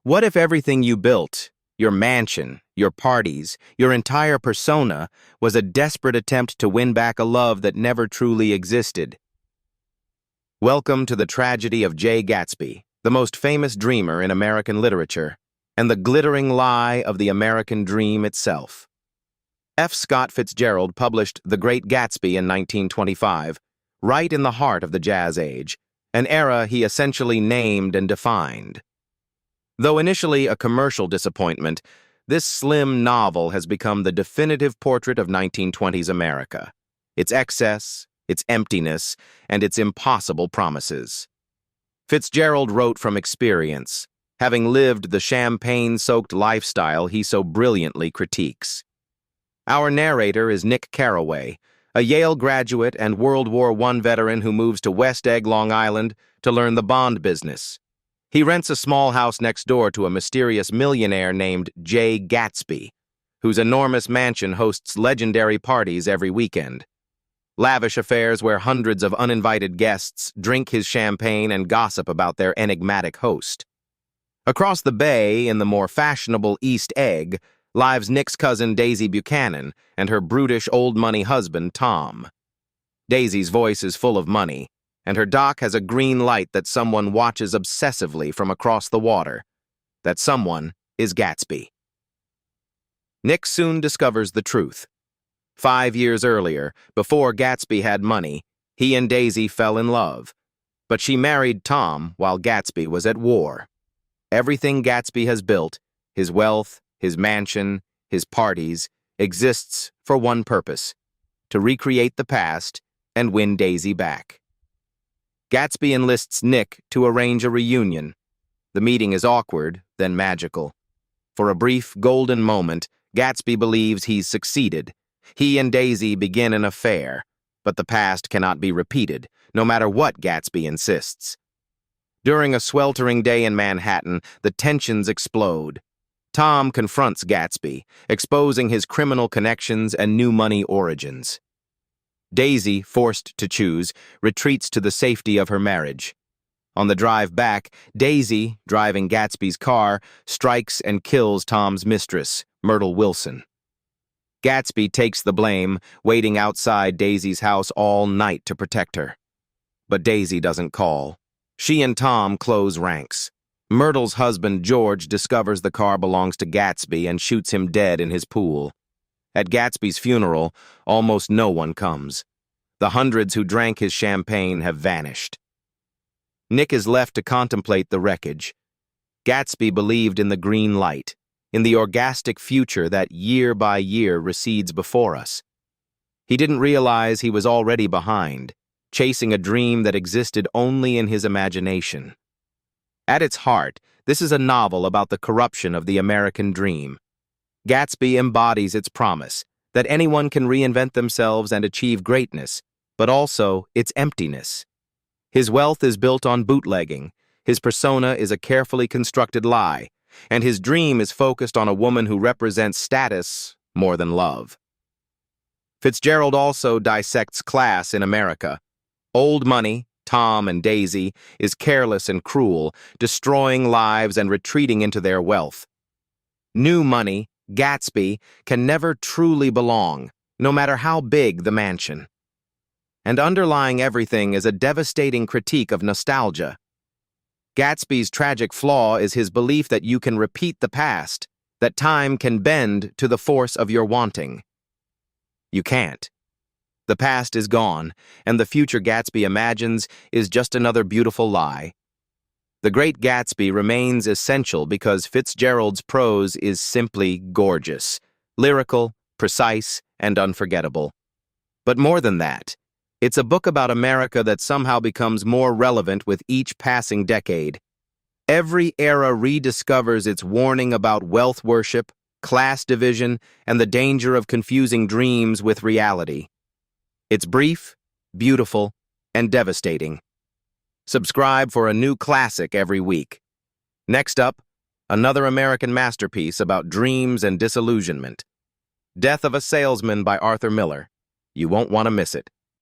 What if everything you built, your mansion, your parties, your entire persona, was a desperate attempt to win back a love that never truly existed? Welcome to the tragedy of J. Gatsby, the most famous dreamer in American literature, and the glittering lie of the American dream itself. F. Scott Fitzgerald published The Great Gatsby in 1925, right in the heart of the Jazz Age, an era he essentially named and defined. Though initially a commercial disappointment, this slim novel has become the definitive portrait of 1920s America, its excess, its emptiness, and its impossible promises. Fitzgerald wrote from experience, having lived the champagne-soaked lifestyle he so brilliantly critiques. Our narrator is Nick Carraway, a Yale graduate and World War I veteran who moves to West Egg, Long Island, to learn the bond business. He rents a small house next door to a mysterious millionaire named J. Gatsby, whose enormous mansion hosts legendary parties every weekend. Lavish affairs where hundreds of uninvited guests drink his champagne and gossip about their enigmatic host. Across the bay, in the more fashionable East Egg, lives Nick's cousin Daisy Buchanan and her brutish old-money husband, Tom. Daisy's voice is full of money, and her dock has a green light that someone watches obsessively from across the water. That someone is Gatsby. Nick soon discovers the truth. 5 years earlier, before Gatsby had money, he and Daisy fell in love. But she married Tom while Gatsby was at war. Everything Gatsby has built, his wealth, his mansion, his parties, exists for one purpose: to recreate the past and win Daisy back. Gatsby enlists Nick to arrange a reunion. The meeting is awkward, then magical. For a brief, golden moment, Gatsby believes he's succeeded. He and Daisy begin an affair, but the past cannot be repeated, no matter what Gatsby insists. During a sweltering day in Manhattan, the tensions explode. Tom confronts Gatsby, exposing his criminal connections and new money origins. Daisy, forced to choose, retreats to the safety of her marriage. On the drive back, Daisy, driving Gatsby's car, strikes and kills Tom's mistress, Myrtle Wilson. Gatsby takes the blame, waiting outside Daisy's house all night to protect her. But Daisy doesn't call. She and Tom close ranks. Myrtle's husband, George, discovers the car belongs to Gatsby and shoots him dead in his pool. At Gatsby's funeral, almost no one comes. The hundreds who drank his champagne have vanished. Nick is left to contemplate the wreckage. Gatsby believed in the green light, in the orgastic future that year by year recedes before us. He didn't realize he was already behind, chasing a dream that existed only in his imagination. At its heart, this is a novel about the corruption of the American dream. Gatsby embodies its promise that anyone can reinvent themselves and achieve greatness, but also its emptiness. His wealth is built on bootlegging, his persona is a carefully constructed lie, and his dream is focused on a woman who represents status more than love. Fitzgerald also dissects class in America. Old money, Tom and Daisy, is careless and cruel, destroying lives and retreating into their wealth. New money, Gatsby, can never truly belong, no matter how big the mansion. And underlying everything is a devastating critique of nostalgia. Gatsby's tragic flaw is his belief that you can repeat the past, that time can bend to the force of your wanting. You can't. The past is gone, and the future Gatsby imagines is just another beautiful lie. The Great Gatsby remains essential because Fitzgerald's prose is simply gorgeous, lyrical, precise, and unforgettable. But more than that, it's a book about America that somehow becomes more relevant with each passing decade. Every era rediscovers its warning about wealth worship, class division, and the danger of confusing dreams with reality. It's brief, beautiful, and devastating. Subscribe for a new classic every week. Next up, another American masterpiece about dreams and disillusionment. Death of a Salesman by Arthur Miller. You won't want to miss it.